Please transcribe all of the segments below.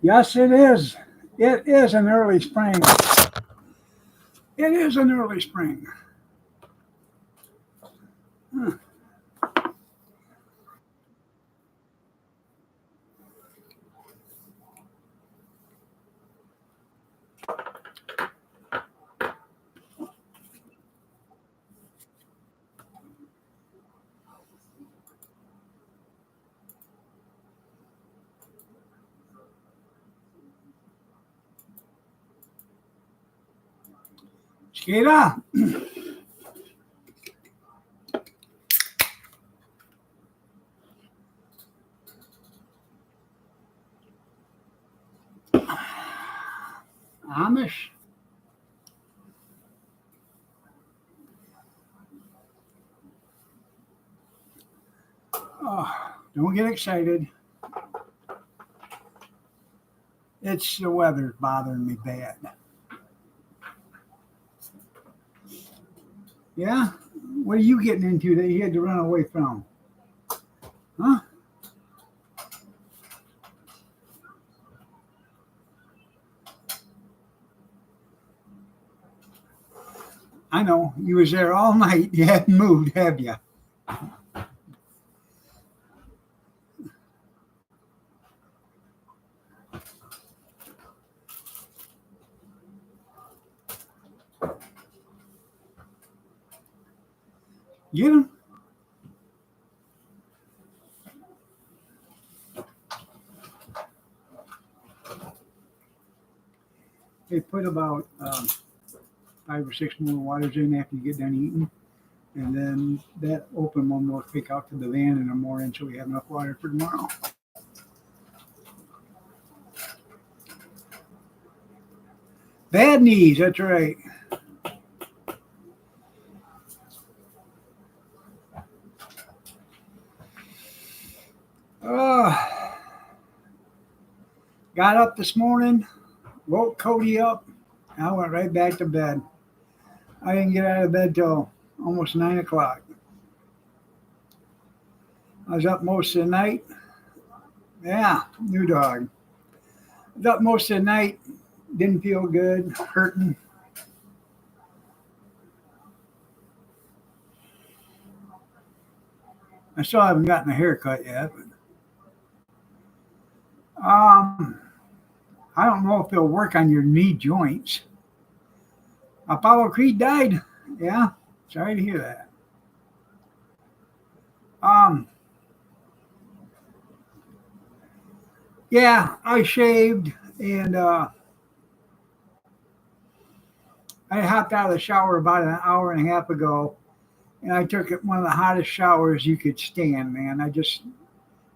Yes, it is. It is an early spring. It is an early spring. Huh. Skida, Amish. Oh, don't get excited. It's the weather bothering me bad. Yeah? What are you getting into that you had to run away from? Huh? I know. You was there all night. You hadn't moved, have you? Get them. They put about 5 or 6 more waters in after you get done eating. And then that open one will kick out to the van in the morning so we have enough water for tomorrow. Bad knees, that's right. Uh, got up this morning, woke Cody up. I went right back to bed. I didn't get out of bed till almost 9 o'clock. I was up most of the night. Yeah, new dog. I was up most of the night. Didn't feel good, hurting. I still haven't gotten a haircut yet. But, I don't know if it'll work on your knee joints. Apollo Creed died. Yeah, sorry to hear that. Um, yeah, I shaved and I hopped out of the shower about an hour and a half ago, and I took one of the hottest showers you could stand. Man, I just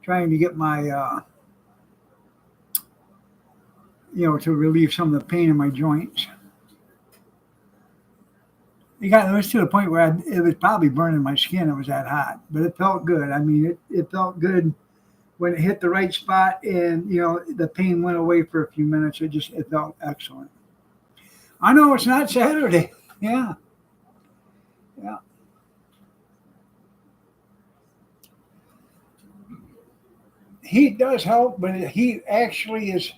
trying to get my to relieve some of the pain in my joints. It was to the point where it was probably burning my skin. It was that hot, but it felt good. I mean, it felt good when it hit the right spot, and the pain went away for a few minutes. It felt excellent. I know it's not Saturday. Yeah, yeah. Heat does help, but heat actually is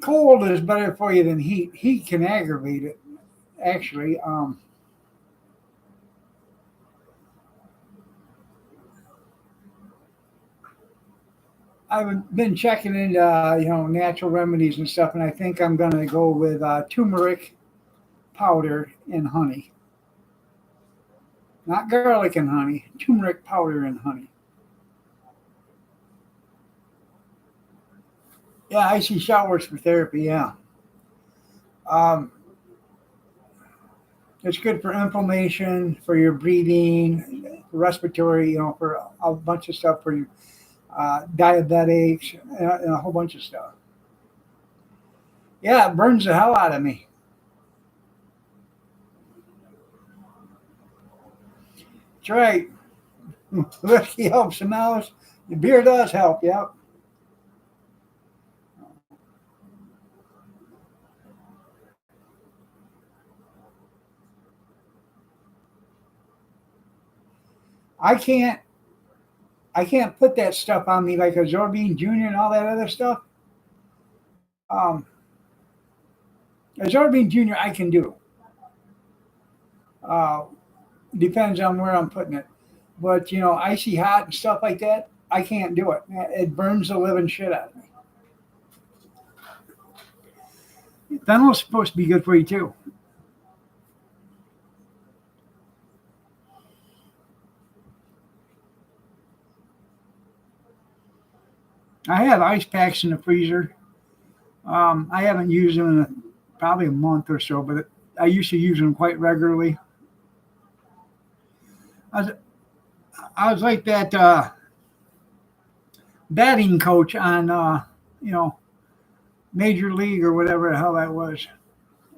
cold is better for you than heat. Heat can aggravate it. Actually, I've been checking into natural remedies and stuff, and I think I'm going to go with turmeric powder and honey, not garlic and honey. Turmeric powder and honey. Yeah, icy showers for therapy. Yeah, um, it's good for inflammation, for your breathing, respiratory. For a bunch of stuff for you, diabetics, and a whole bunch of stuff. Yeah, it burns the hell out of me. That's right. Whiskey helps the mouse. The beer does help. Yep. I can't. I can't put that stuff on me like a Zorbine Junior and all that other stuff. Um, a soybean junior I can do. Uh, Depends on where I'm putting it. But icy hot and stuff like that, I can't do it. It burns the living shit out of me. Fennel's supposed to be good for you too. I have ice packs in the freezer. I haven't used them in probably a month or so, but I used to use them quite regularly. I was, I was like that batting coach on, you know, Major League or whatever the hell that was,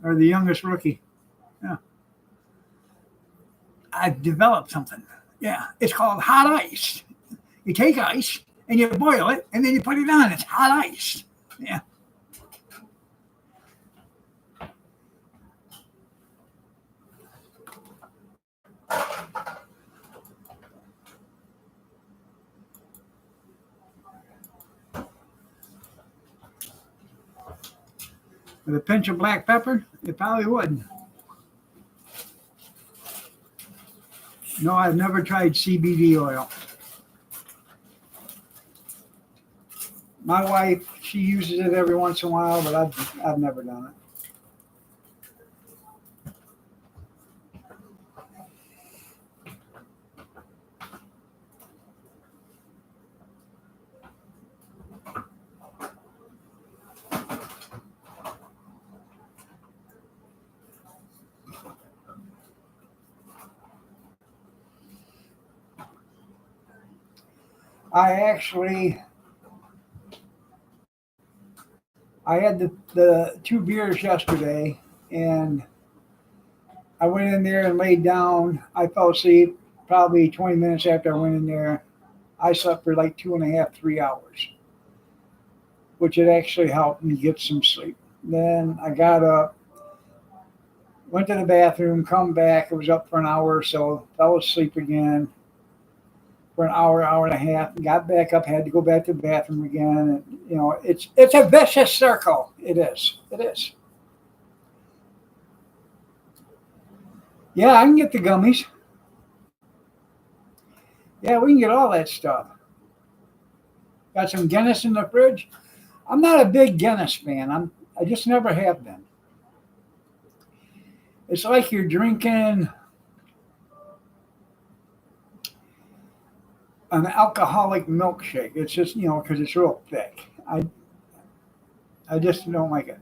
or the youngest rookie. Yeah, I've developed something. Yeah, it's called hot ice. You take ice and you boil it, and then you put it on. It's hot ice. Yeah, with a pinch of black pepper, it probably would. No, I've never tried CBD oil. My wife, she uses it every once in a while, but I've never done it. I actually, I had the two beers yesterday, and I went in there and laid down. I fell asleep probably 20 minutes after I went in there. I slept for like 2.5, 3 hours, which had actually helped me get some sleep. Then I got up, went to the bathroom, come back. It was up for an hour or so, fell asleep again for an hour, hour and a half, got back up, had to go back to the bathroom again. And, it's a vicious circle. It is. It is. Yeah, I can get the gummies. Yeah, we can get all that stuff. Got some Guinness in the fridge. I'm not a big Guinness fan. I just never have been. It's like you're drinking an alcoholic milkshake. It's just because it's real thick. I just don't like it.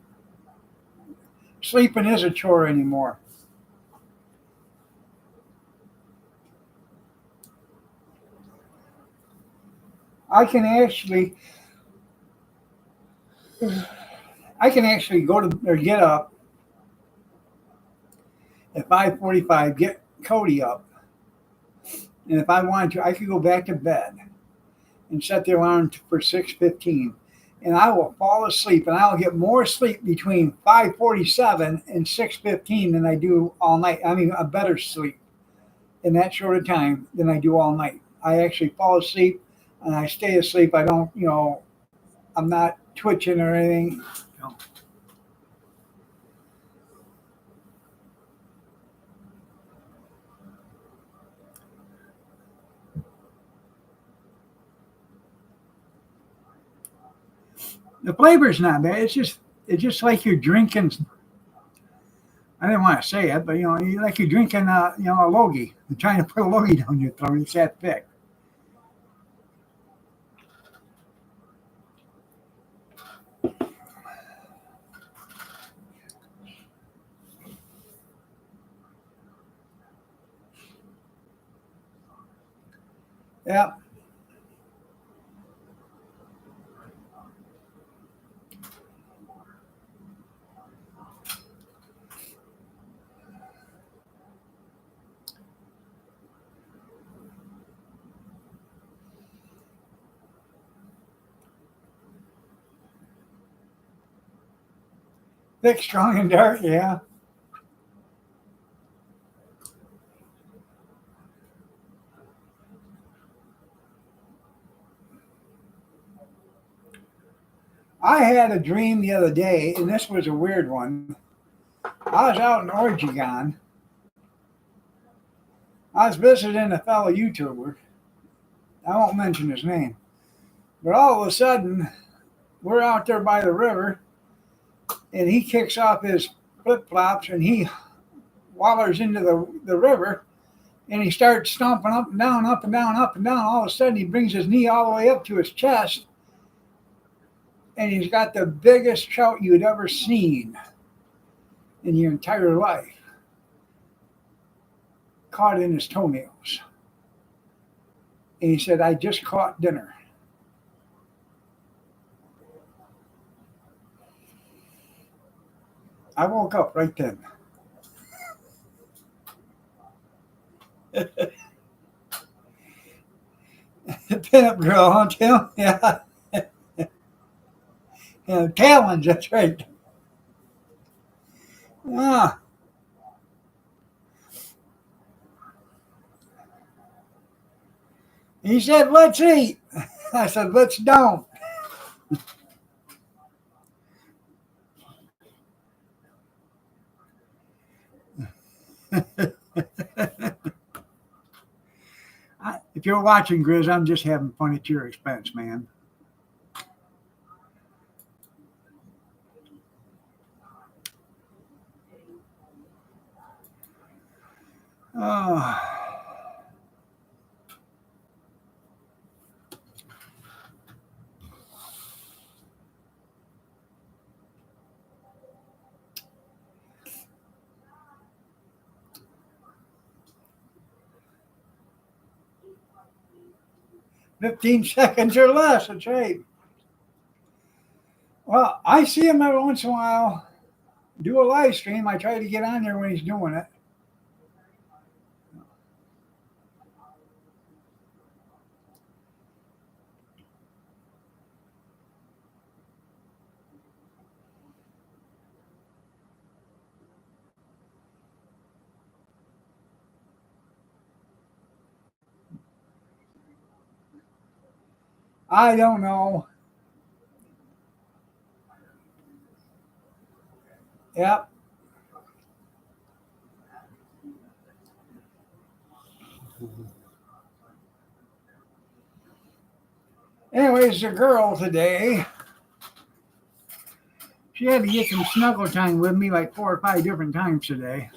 Sleeping is a chore anymore. I can actually I can actually go to or get up at 5:45, get Cody up, and if I wanted to, I could go back to bed and set the alarm for 6:15, and I will fall asleep, and I'll get more sleep between 5:47 and 6:15 than I do all night. I mean, a better sleep in that short of time than I do all night. I actually fall asleep and I stay asleep. I don't, I'm not twitching or anything. The flavor's not bad. It's just like you're drinking. I didn't want to say it, but like you're drinking, a logie. You're trying to put a logie down your throat. It's that thick. Yeah, thick, strong, and dark. Yeah, I had a dream the other day, and this was a weird one. I was out in Oregon. I was visiting a fellow YouTuber. I won't mention his name. But all of a sudden, we're out there by the river, and he kicks off his flip flops and he wallers into the river, and he starts stomping up and down, up and down, up and down. All of a sudden, he brings his knee all the way up to his chest, and he's got the biggest trout you'd ever seen in your entire life caught in his toenails. And he said, I just caught dinner. I woke up right then. Pinup girl, huh, Tim? Yeah. Yeah, talons, that's right. Ah. He said, let's eat. I said, let's don't. If you're watching, Grizz, I'm just having fun at your expense, man. Oh. 15 seconds or less, that's right. Well, I see him every once in a while do a live stream. I try to get on there when he's doing it. I don't know. Yep. Anyways, the girl today, she had to get some snuggle time with me like 4 or 5 different times today.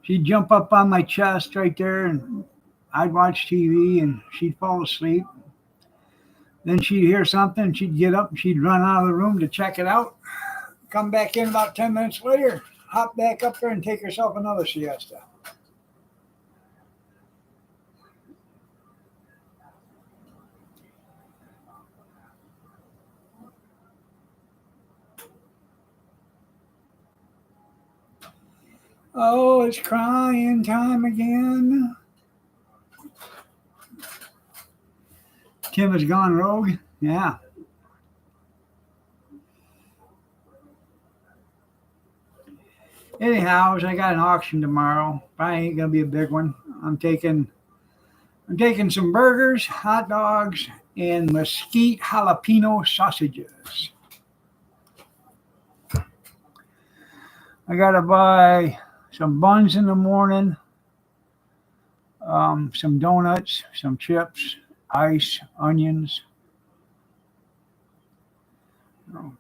She'd jump up on my chest right there, and I'd watch TV, and she'd fall asleep. Then she'd hear something, she'd get up, and she'd run out of the room to check it out. Come back in about 10 minutes later, hop back up there and take herself another siesta. Oh, it's crying time again. Tim has gone rogue. Yeah. Anyhow, I got an auction tomorrow. Probably ain't gonna be a big one. I'm taking some burgers, hot dogs, and mesquite jalapeno sausages. I gotta buy some buns in the morning, some donuts, some chips, ice, onions. Oh,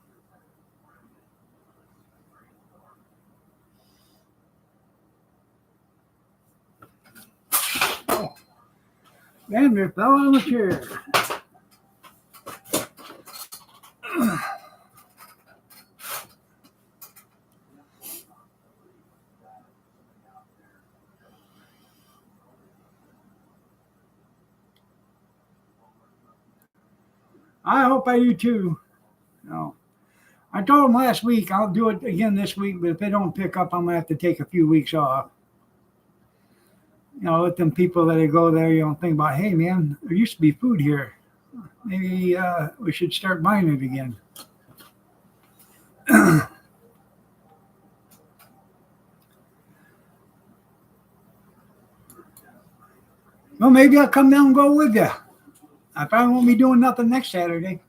damn, it fell on the chair. I hope I do too. No. I told them last week I'll do it again this week, but if they don't pick up, I'm gonna have to take a few weeks off. Let them people that go there, think about, hey man, there used to be food here. Maybe we should start buying it again. Well, maybe I'll come down and go with you. I probably won't be doing nothing next Saturday.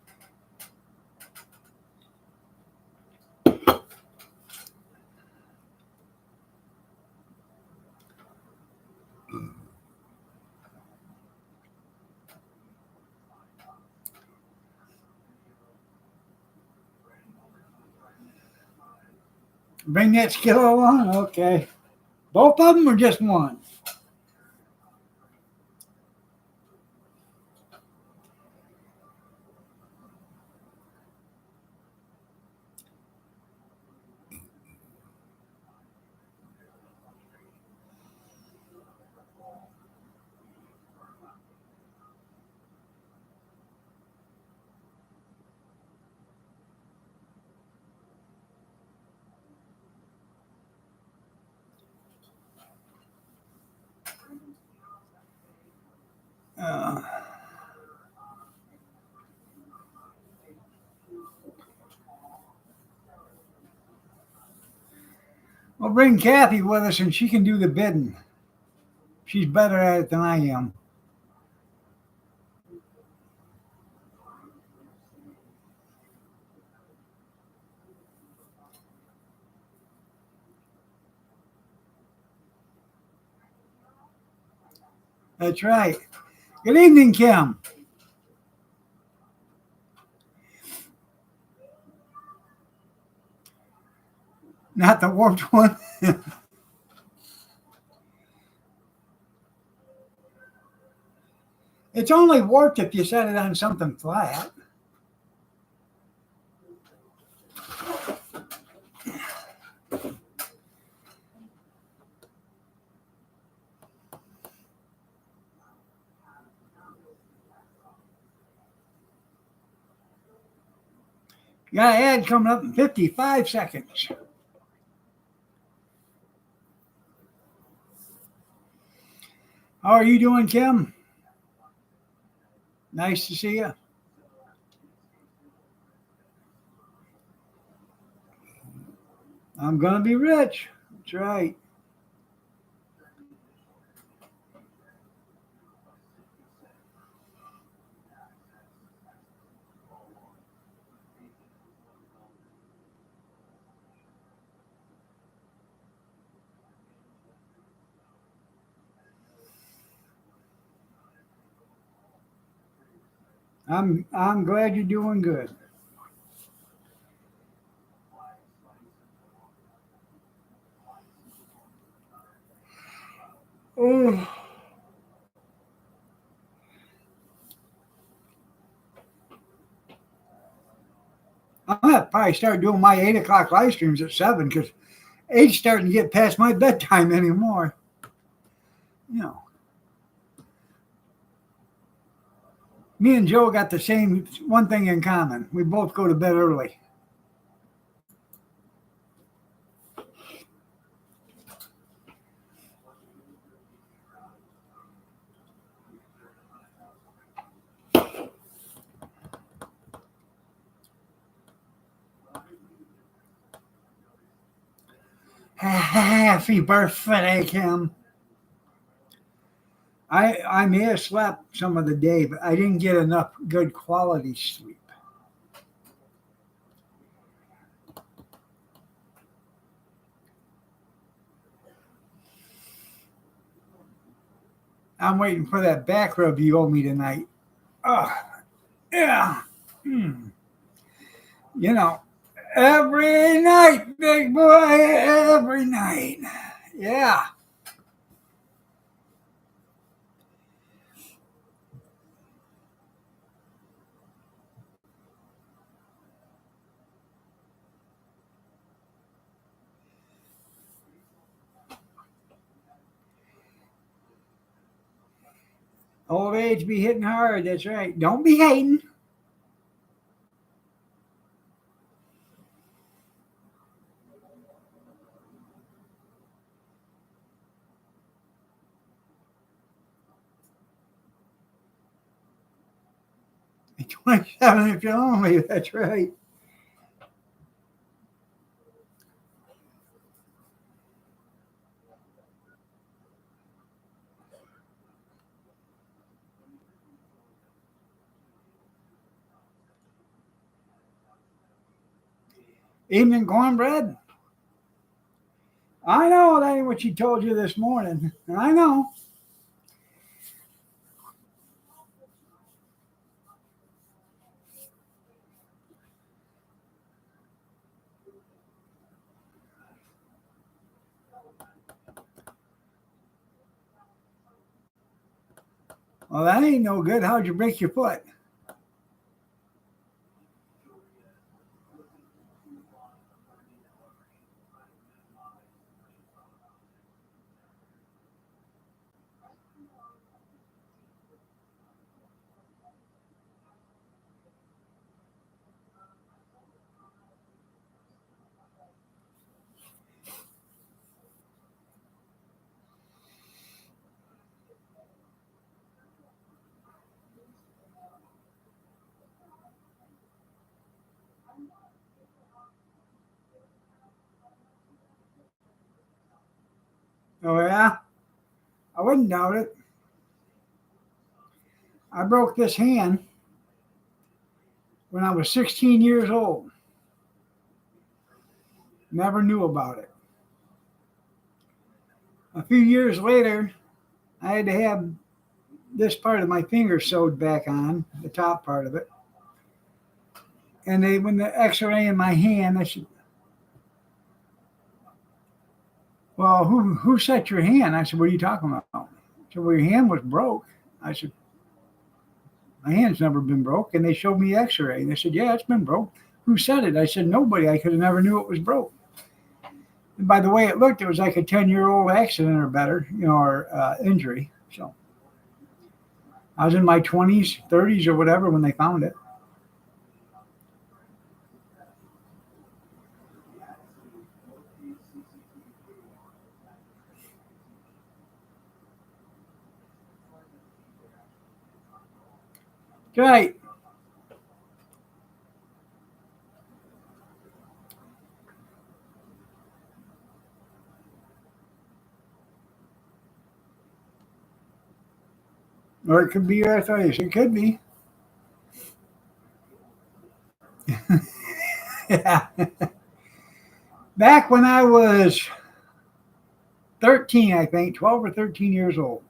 Bring that skillet along? Okay. Both of them or just one? Uh, we'll bring Kathy with us and she can do the bidding. She's better at it than I am. That's right. Good evening, Kim. Not the warped one. It's only warped if you set it on something flat. Got an ad coming up in 55 seconds. How are you doing, Kim? Nice to see you. I'm going to be rich. That's right. I'm glad you're doing good. Oh, I'm gonna probably start doing my 8 o'clock live streams at 7 because 8's starting to get past my bedtime anymore. You know, me and Joe got the same one thing in common. We both go to bed early. Happy birthday, Kim. I may have slept some of the day, but I didn't get enough good quality sleep. I'm waiting for that back rub you owe me tonight. Oh, yeah. Hmm. You know, every night, big boy, every night. Yeah. Old age be hitting hard. That's right. Don't be hating. At 27 if you're lonely. That's right. Evening cornbread? I know that ain't what she told you this morning. I know. Well, that ain't no good. How'd you break your foot? Oh, yeah? I wouldn't doubt it. I broke this hand when I was 16 years old. Never knew about it. A few years later, I had to have this part of my finger sewed back on, the top part of it. And they, when the X-ray in my hand, I said, "Well, who set your hand?" I said, "What are you talking about?" So, "Well, your hand was broke." I said, "My hand's never been broke." And they showed me the X-ray. And they said, "Yeah, it's been broke." "Who said it?" I said, "Nobody. I could have never knew it was broke." And by the way it looked, it was like a 10-year-old accident or better, or injury. So I was in my 20s, 30s, or whatever when they found it. Right. Or it could be arthritis. It could be. Yeah. Back when I was 13, I think, 12 or 13 years old,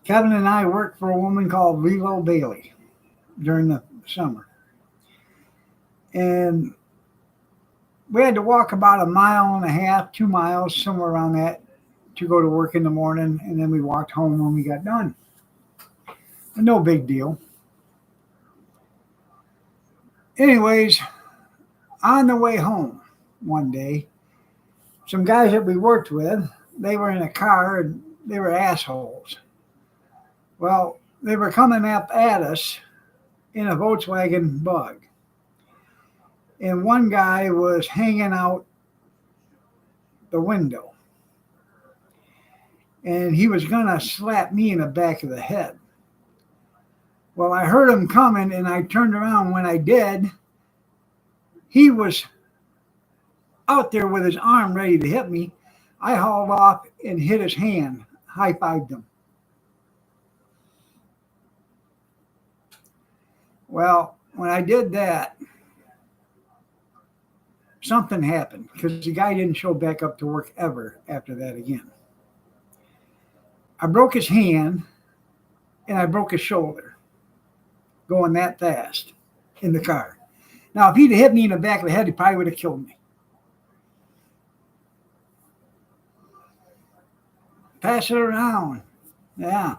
Kevin and I worked for a woman called Lilo Bailey during the summer. And we had to walk about a mile and a half, 2 miles, somewhere around that, to go to work in the morning. And then we walked home when we got done. No big deal. Anyways, on the way home one day, some guys that we worked with, they were in a car and they were assholes. Well, they were coming up at us in a Volkswagen Bug. And one guy was hanging out the window. And he was going to slap me in the back of the head. Well, I heard him coming and I turned around. When I did, he was out there with his arm ready to hit me. I hauled off and hit his hand, high-fived him. Well, when I did that, something happened because the guy didn't show back up to work ever after that again. I broke his hand and I broke his shoulder going that fast in the car. Now, if he'd hit me in the back of the head, he probably would have killed me. Pass it around. Yeah.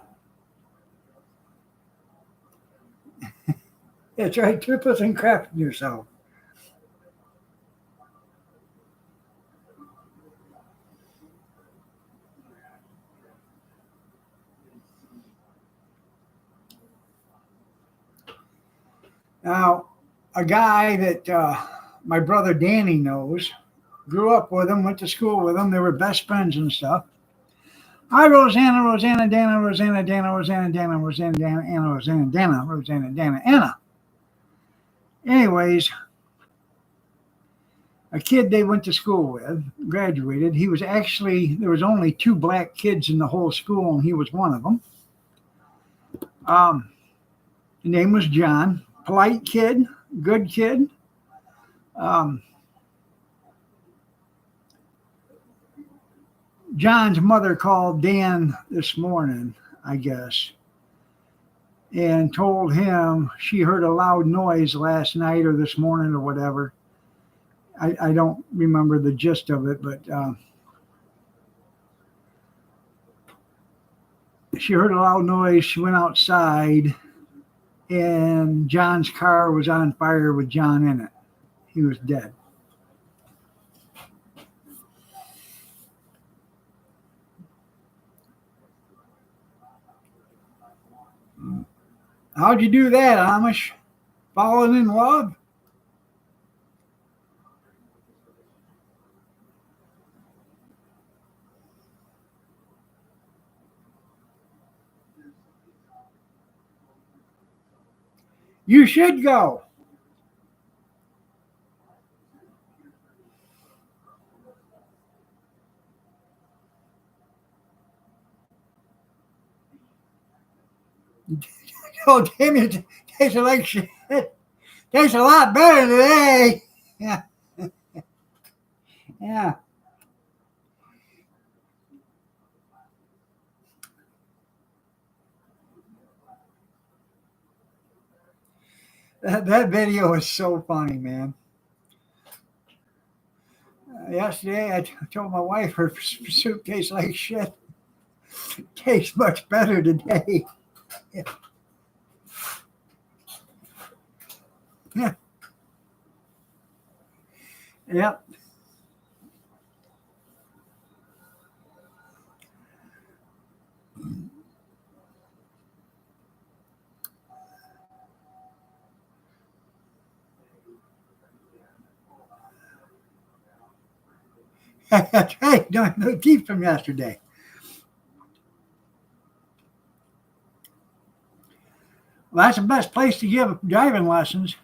That's right. Triples and crafting yourself. Now, a guy that my brother Danny knows, grew up with him, went to school with him. They were best friends and stuff. Hi, Rosanna, Rosanna, Dana, Rosanna, Dana, Rosanna, Dana, Rosanna, Dana, Anna, Rosanna, Dana, Rosanna, Dana, Anna. Anyways, a kid they went to school with, graduated. He was actually, there was only two black kids in the whole school, and he was one of them. His name was John. Polite kid, good kid. Um, John's mother called Dan this morning, I guess, and told him she heard a loud noise last night or this morning or whatever. I don't remember the gist of it, but she heard a loud noise. She went outside, and John's car was on fire with John in it. He was dead. How'd you do that, Amish? Falling in love? You should go. Oh, damn it. Tastes like shit. Tastes a lot better today. Yeah. Yeah. That video is so funny, man. Yesterday, I told my wife her soup tastes like shit. It tastes much better today. Yeah. Yep. That's right. No teeth from yesterday. Well, that's the best place to give driving lessons.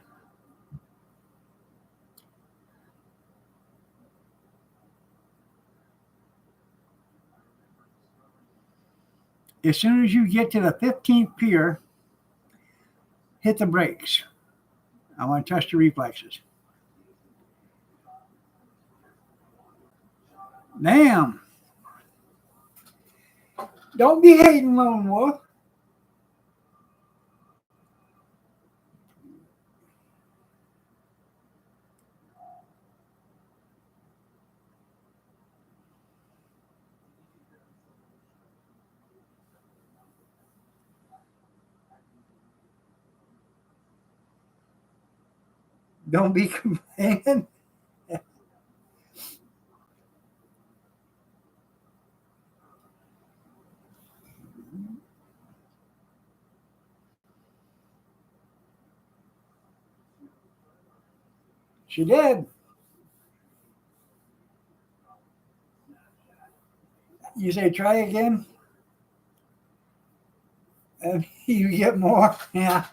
As soon as you get to the 15th pier, hit the brakes. I want to test your reflexes. Damn. Don't be hating, Lone Wolf. Don't be complaining. She did. You say try again, and you get more. Yeah.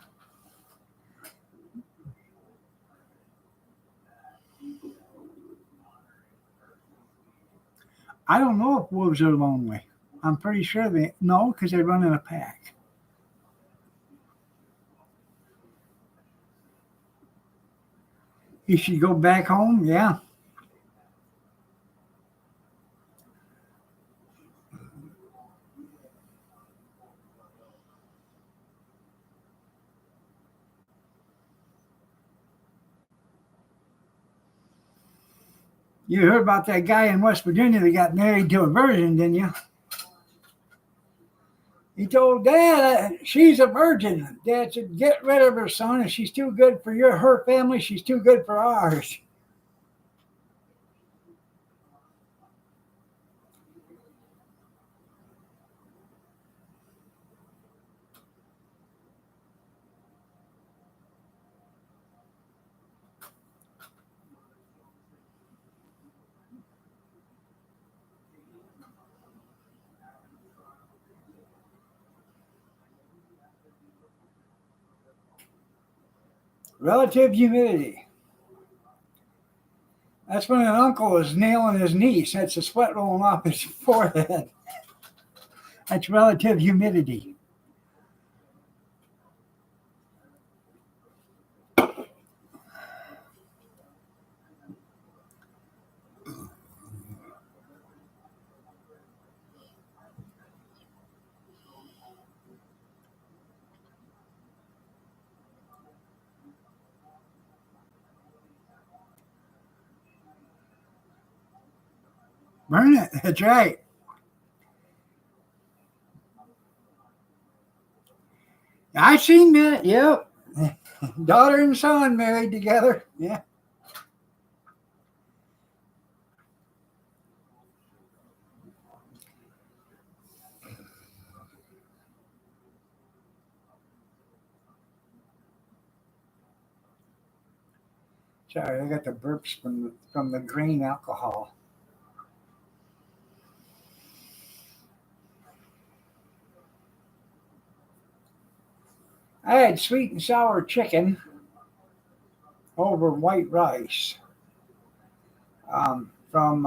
I don't know if wolves are lonely. I'm pretty sure they no, because they run in a pack. You should go back home. Yeah. You heard about that guy in West Virginia that got married to a virgin, didn't you? He told Dad she's a virgin. Dad said, "Get rid of her, son. If she's too good for her family, she's too good for ours." Relative humidity. That's when an uncle is nailing his niece. That's the sweat rolling off his forehead. That's relative humidity. Burn it. That's right. I seen that. Yep. Daughter and son married together. Yeah. Sorry, I got the burps from the grain alcohol. I had sweet and sour chicken over white rice from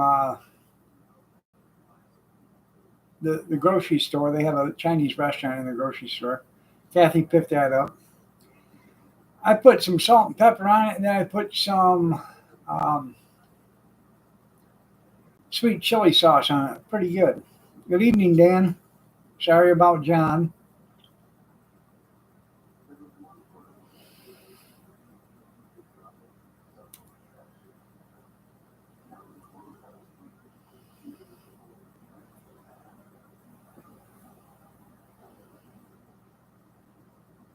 the grocery store. They have a Chinese restaurant in the grocery store. Kathy picked that up. I put some salt and pepper on it, and then I put some um, sweet chili sauce on it. Pretty good. Good evening, Dan. Sorry about John.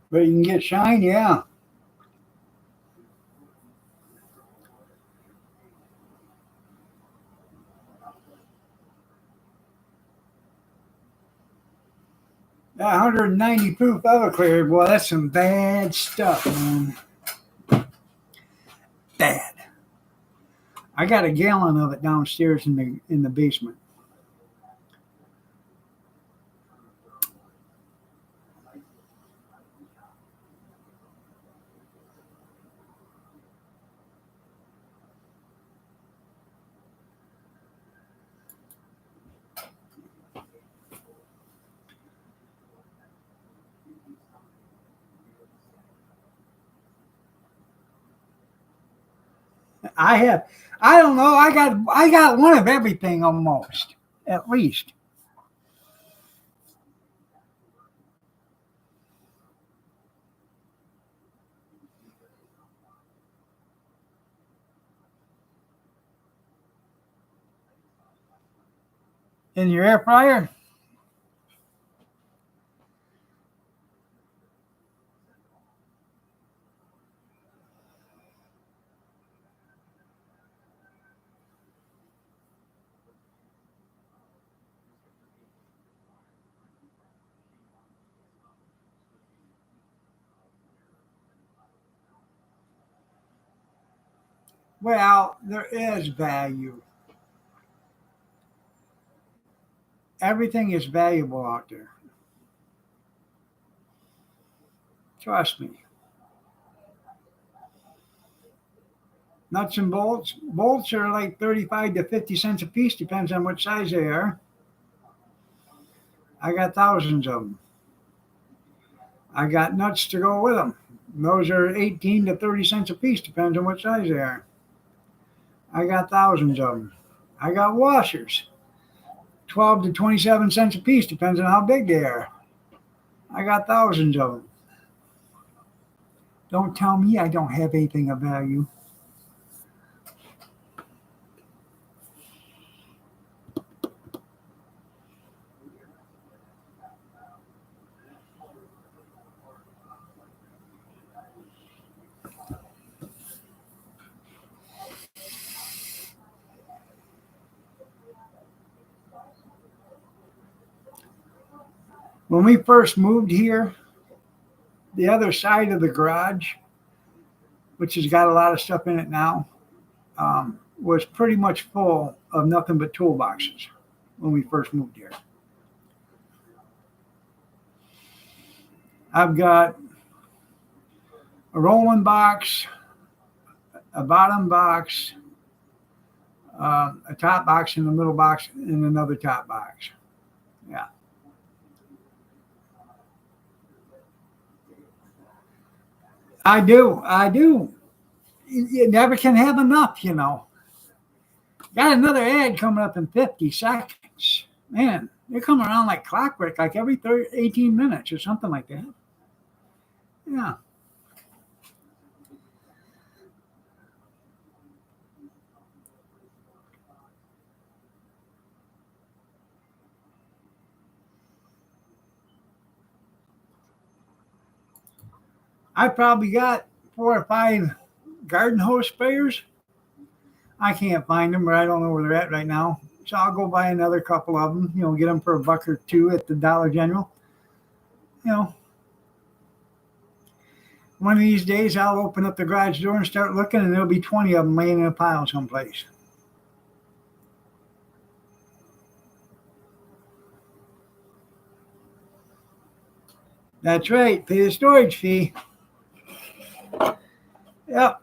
But you can get shine, yeah. 190 proof Everclear, boy, that's some bad stuff, man. Bad. I got a gallon of it downstairs in the basement. I have, I don't know. I got one of everything almost, at least. In your air fryer, well, there is value. Everything is valuable out there. Trust me. Nuts and bolts. Bolts are like 35 to 50 cents a piece, depends on what size they are. I got thousands of them. I got nuts to go with them. Those are 18 to 30 cents a piece, depends on what size they are. I got thousands of them. I got washers, 12 to 27 cents a piece, depends on how big they are. I got thousands of them. Don't tell me I don't have anything of value. When we first moved here, the other side of the garage, which has got a lot of stuff in it now, was pretty much full of nothing but toolboxes when we first moved here. I've got a rolling box, a bottom box, a top box, and a middle box, and another top box. Yeah, I do. I do. You never can have enough. Got another ad coming up in 50 seconds. Man, they come around like clockwork, like every 18 minutes or something like that. Yeah. I probably got 4 or 5 garden hose sprayers. I can't find them, or I don't know where they're at right now. So I'll go buy another couple of them. Get them for $1 or $2 at the Dollar General. You know, one of these days I'll open up the garage door and start looking, and there'll be 20 of them laying in a pile someplace. That's right. Pay the storage fee. Yep.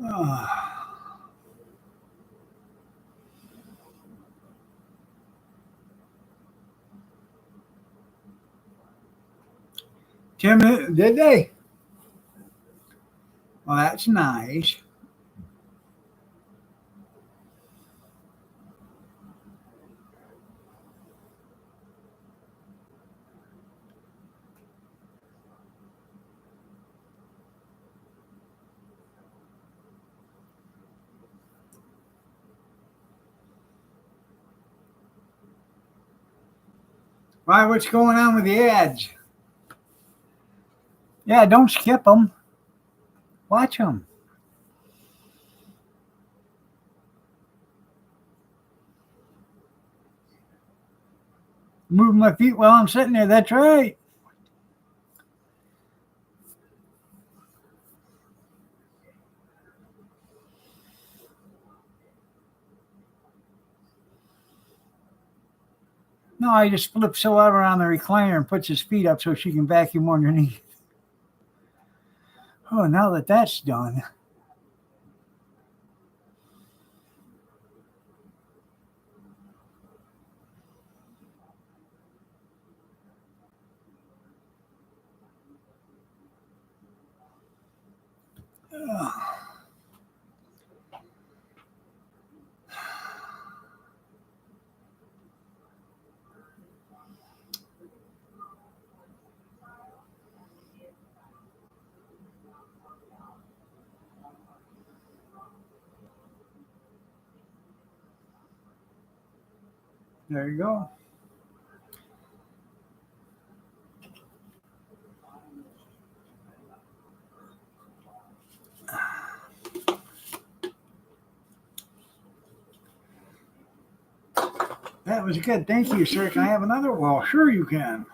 Oh. Tim, did they? Well, that's nice. Why? What's going on with the ads? Yeah, don't skip them. Watch them. Move my feet while I'm sitting there. That's right. No, I just flips over on the recliner and puts his feet up so she can vacuum underneath. Oh, now that that's done. There you go. That was good. Thank you, sir. Can I have another? Well, sure you can.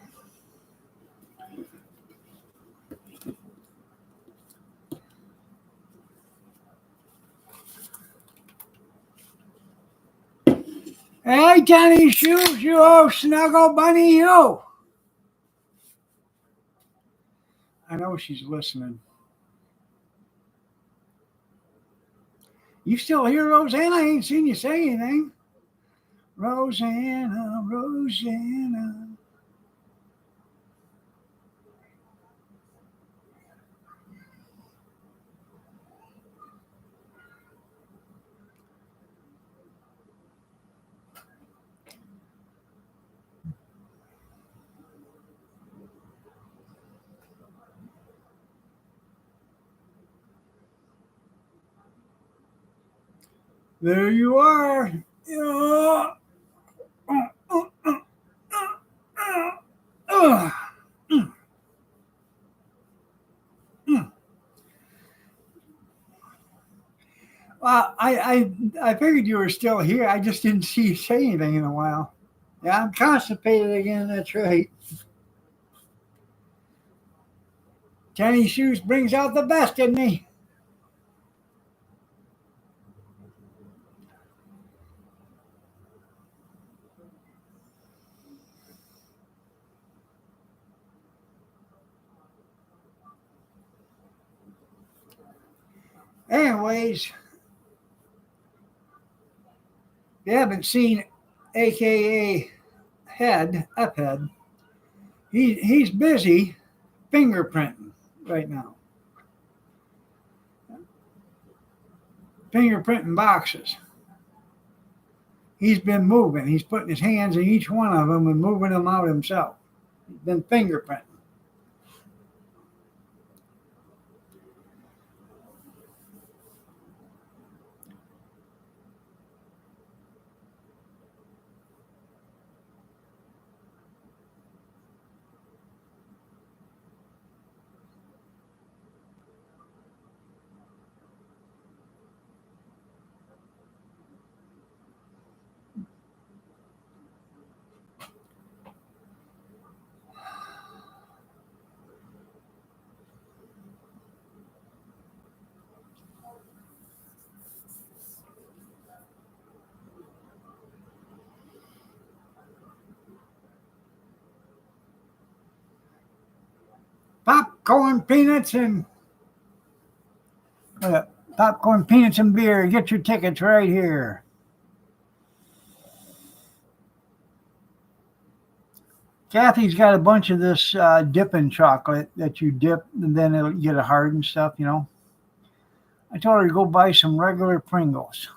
Hey, Johnny Shoes, you old snuggle bunny, you. I know she's listening. You still here, Rosanna? I ain't seen you say anything. Rosanna, Rosanna. There you are. Yeah. Uh, mm, mm. Well, I figured you were still here. I just didn't see you say anything in a while. Yeah, I'm constipated again. That's right. Johnny Shoes brings out the best in me. Anyways, if you haven't seen AKA Head, Uphead, He's busy fingerprinting right now. Fingerprinting boxes. He's been moving. He's putting his hands in each one of them and moving them out himself. He's been fingerprinting. Popcorn, peanuts, and popcorn, peanuts, and beer. Get your tickets right here. Kathy's got a bunch of this dipping chocolate that you dip, and then it'll get it hard and stuff. I told her to go buy some regular Pringles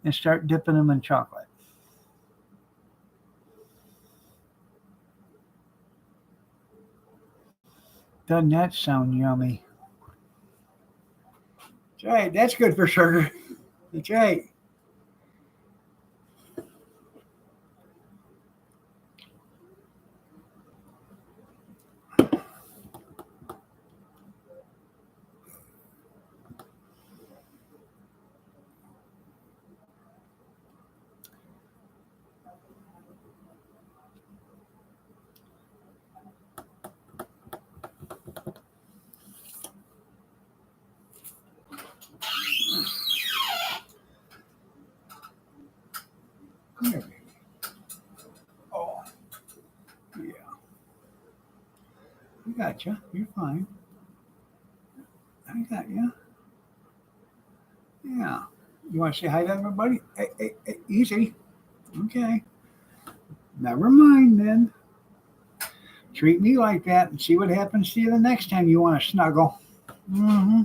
and start dipping them in chocolate. Doesn't that sound yummy? That's right. That's good for sugar. That's right. Oh, yeah. I got you. You're fine. I got you. Yeah. You want to say hi to everybody? Hey, easy. Okay. Never mind then. Treat me like that and see what happens to you the next time you want to snuggle. Mm-hmm.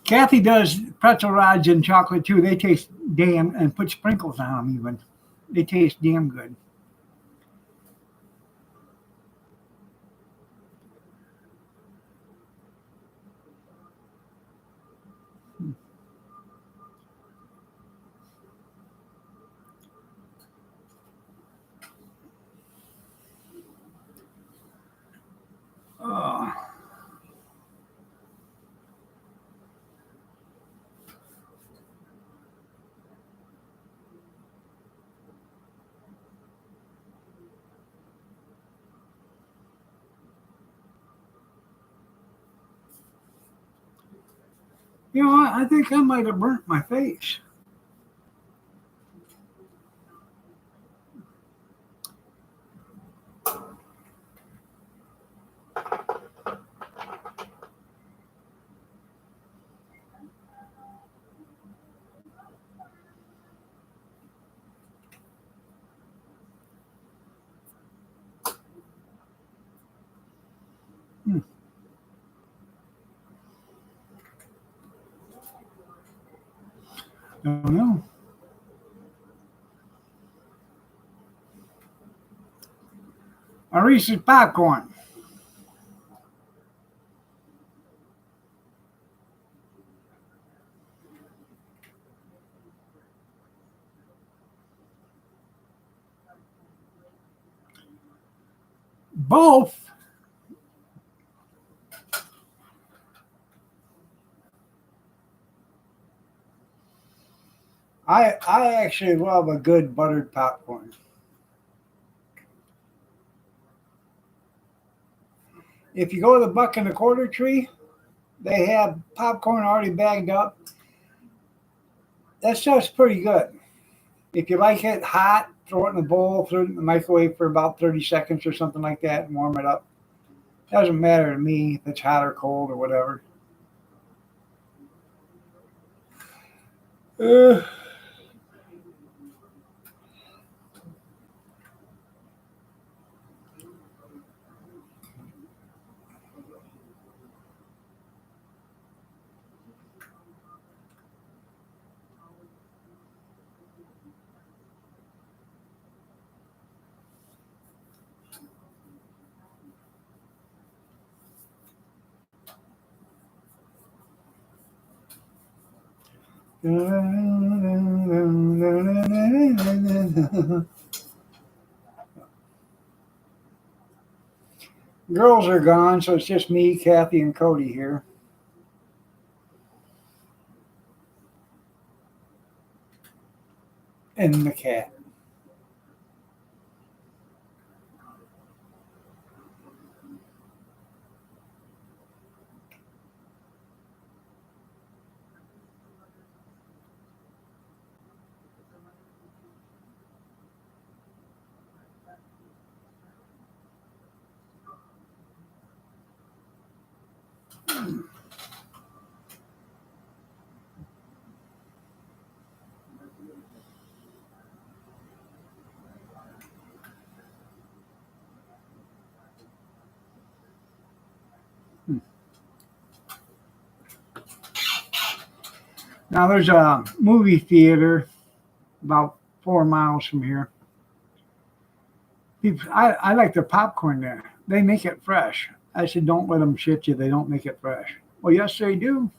Kathy does pretzel rods and chocolate too. They taste damn, and put sprinkles on them even. They taste damn good. Oh. You know what? I think I might have burnt my face. Hmm. I don't know. A Reese's popcorn. Both. I actually love a good buttered popcorn. If you go to the Buck and a Quarter Tree, they have popcorn already bagged up. That stuff's pretty good. If you like it hot, throw it in a bowl, throw it in the microwave for about 30 seconds or something like that and warm it up. Doesn't matter to me if it's hot or cold or whatever. Uh, Girls are gone, so it's just me, Kathy, and Cody here, and the cat. Now there's a movie theater about 4 miles from here. People, I like their popcorn there. They make it fresh. I said, don't let them shit you. They don't make it fresh. Well, yes, they do.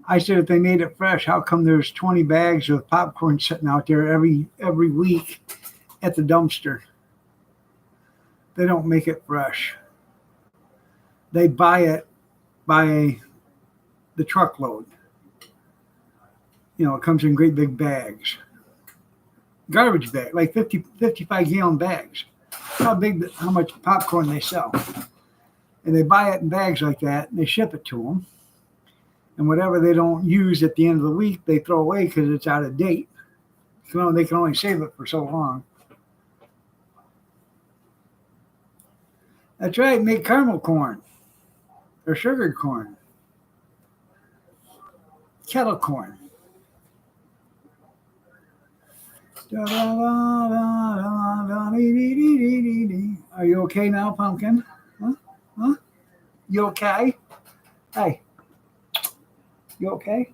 I said, if they made it fresh, how come there's 20 bags of popcorn sitting out there every week at the dumpster? They don't make it fresh. They buy it by the truckload. It comes in great big bags, garbage bag, like 55 gallon bags. How much popcorn they sell. And they buy it in bags like that, and they ship it to them. And whatever they don't use at the end of the week, they throw away because it's out of date. They can only save it for so long. That's right, make caramel corn or sugared corn, kettle corn. Are you okay now, pumpkin? Huh? Huh? You okay? Hey, you okay?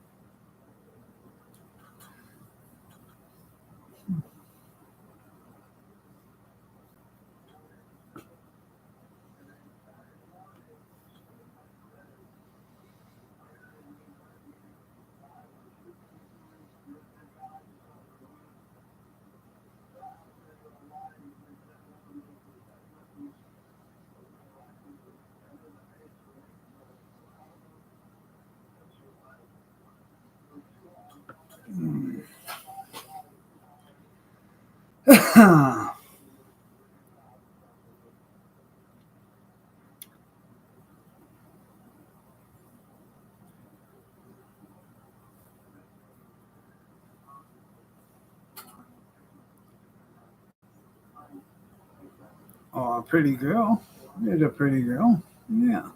Oh, a pretty girl. There's a pretty girl. Yeah.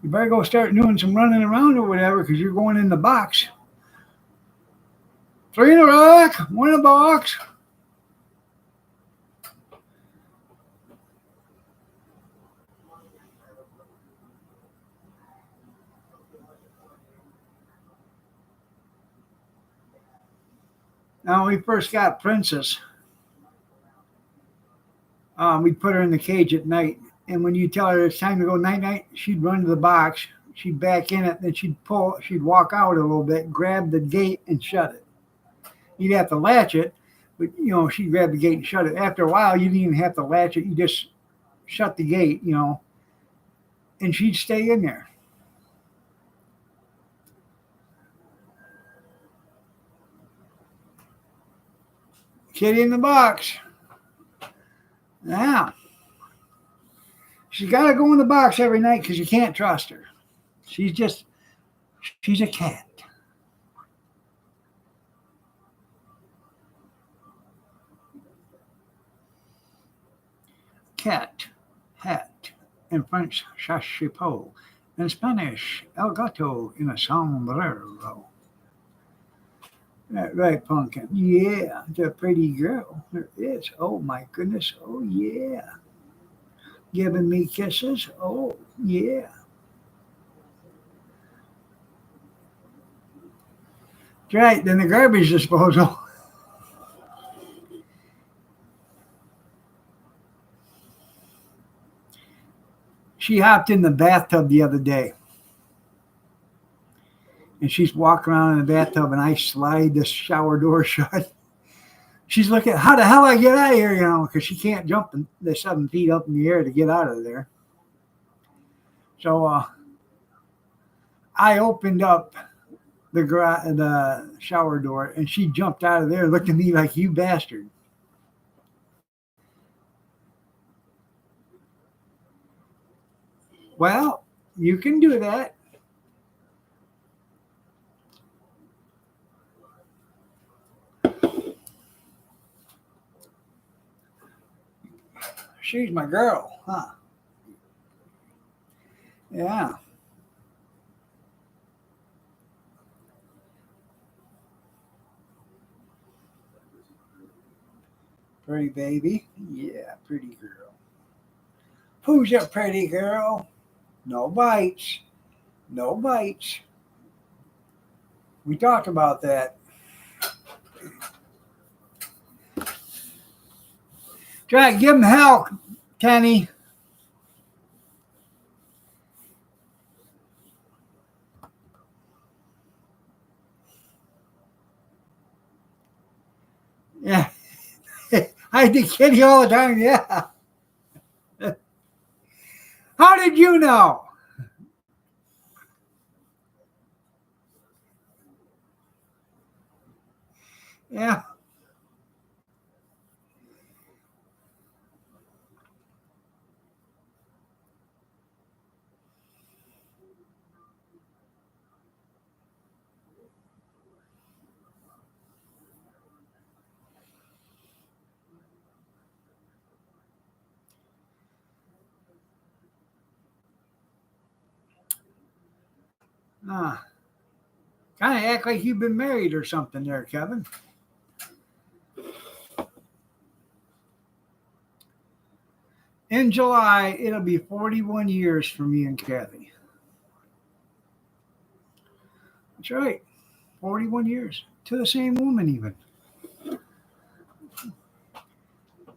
You better go start doing some running around or whatever because you're going in the box. 3 in a rack, 1 in a box. Now, when we first got Princess, we put her in the cage at night. And when you tell her it's time to go night night, she'd run to the box. She'd back in it, then she'd walk out a little bit, grab the gate, and shut it. You'd have to latch it, but she'd grab the gate and shut it. After a while, you didn't even have to latch it. You just shut the gate, and she'd stay in there. Kitty in the box. Yeah. She's got to go in the box every night because you can't trust her. She's a cat. Cat, hat, in French, chapeau, In Spanish, el gato en el sombrero. That right, Pumpkin. Yeah, the pretty girl. There is. Oh my goodness. Oh yeah. Giving me kisses. Oh yeah. Right. Then the garbage disposal. She hopped in the bathtub the other day, and she's walking around in the bathtub, and I slide the shower door shut. She's looking, how the hell I get out of here, because she can't jump the 7 feet up in the air to get out of there. So I opened up the shower door, and she jumped out of there, looked at me like, you bastard. Well, you can do that. She's my girl, huh? Yeah. Pretty baby. Yeah, pretty girl. Who's a pretty girl? No bites. No bites. We talked about that. Try to give him hell, Kenny. Yeah. I do Kenny all the time. Yeah. How did you know? Yeah. Kind of act like you've been married or something there, Kevin. In July, it'll be 41 years for me and Kathy. That's right. 41 years. To the same woman, even.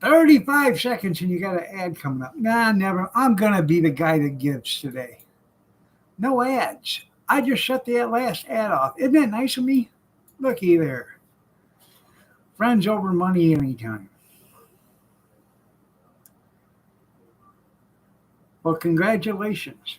35 seconds and you got an ad coming up. Nah, never. I'm going to be the guy that gives today. No ads. I just shut that last ad off. Isn't that nice of me? Looky there. Friends over money anytime. Well, congratulations.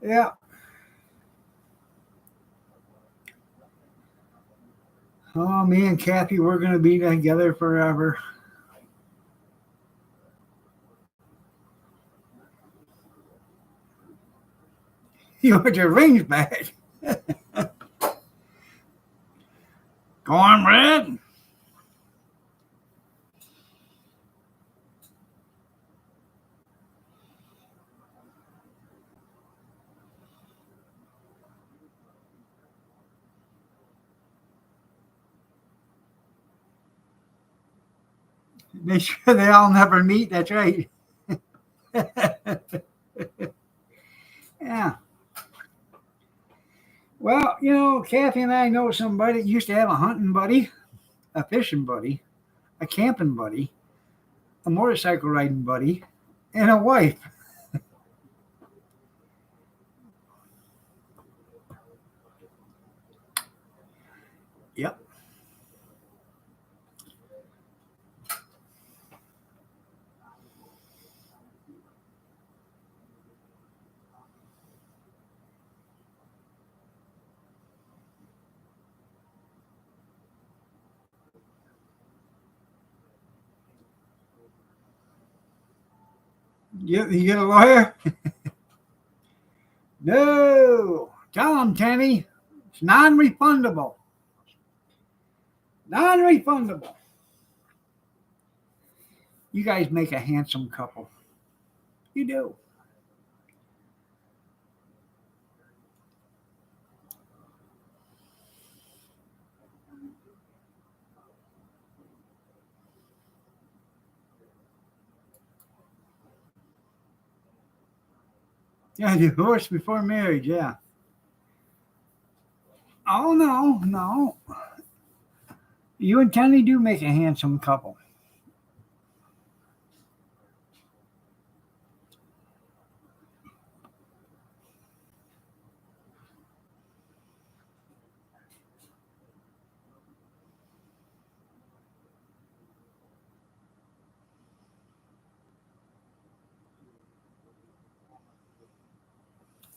Yeah. Oh, me and Kathy, we're going to be together forever. You want your rings back? Cornbread? Make sure they all never meet. That's right. Yeah. Well, Kathy and I know somebody that used to have a hunting buddy, a fishing buddy, a camping buddy, a motorcycle riding buddy, and a wife. You get a lawyer? No. Tell him, Tammy. It's non-refundable. Non-refundable. You guys make a handsome couple. You do. Yeah, divorce before marriage, yeah. Oh, no, no. You and Kenny do make a handsome couple.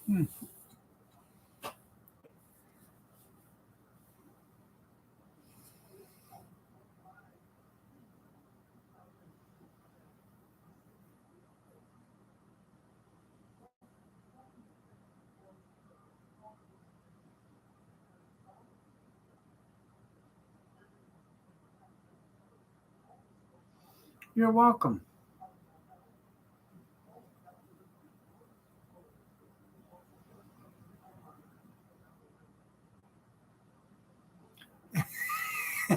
Hmm. You're welcome.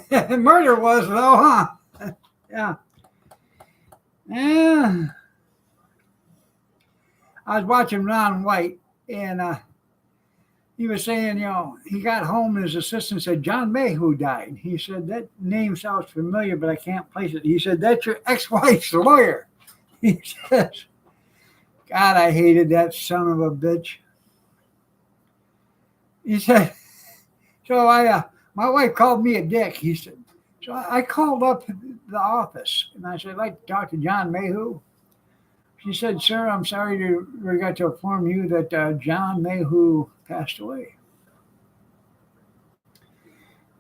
Murder was, though, huh? Yeah. Yeah. I was watching Ron White, and he was saying, he got home and his assistant said, John Mayhew died. He said, that name sounds familiar, but I can't place it. He said, that's your ex-wife's lawyer. He says, God, I hated that son of a bitch. He said, so my wife called me a dick. He said, so I called up the office and I said, I'd like to talk to John Mayhew. She said, sir, I'm sorry to regret to inform you that John Mayhew passed away.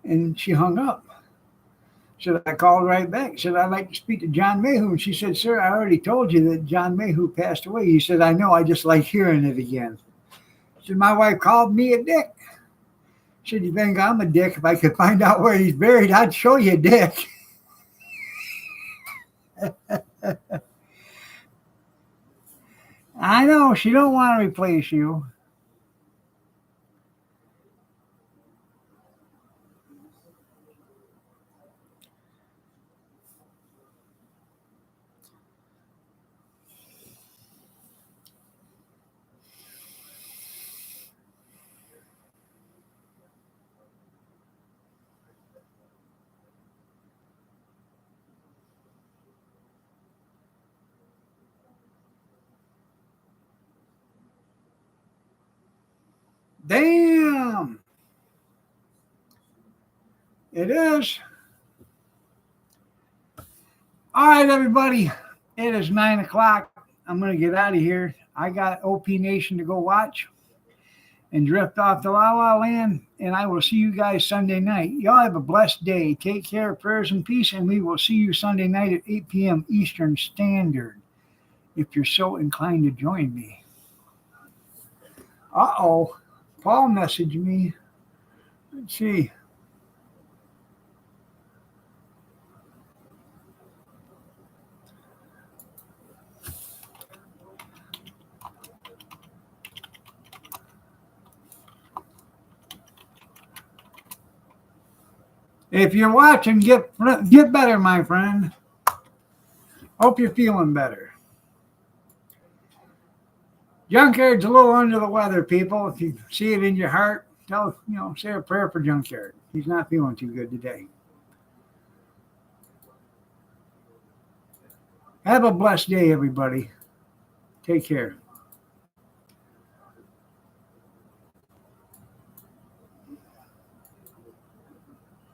And she hung up. So I called right back. Said, I'd like to speak to John Mayhew. And she said, sir, I already told you that John Mayhew passed away. He said, I know, I just like hearing it again. She said, my wife called me a dick. She said, you think I'm a dick? If I could find out where he's buried, I'd show you a dick. I know, she don't want to replace you. Damn. It is. All right, everybody. It is 9:00. I'm going to get out of here. I got OP Nation to go watch and drift off to La La Land, and I will see you guys Sunday night. Y'all have a blessed day. Take care, prayers, and peace, and we will see you Sunday night at 8 p.m. Eastern Standard, if you're so inclined to join me. Uh-oh. Paul messaged me. Let's see. If you're watching, get better, my friend. Hope you're feeling better. Junkyard's a little under the weather, people. If you see it in your heart, say a prayer for Junkyard. He's not feeling too good today. Have a blessed day, everybody. Take care.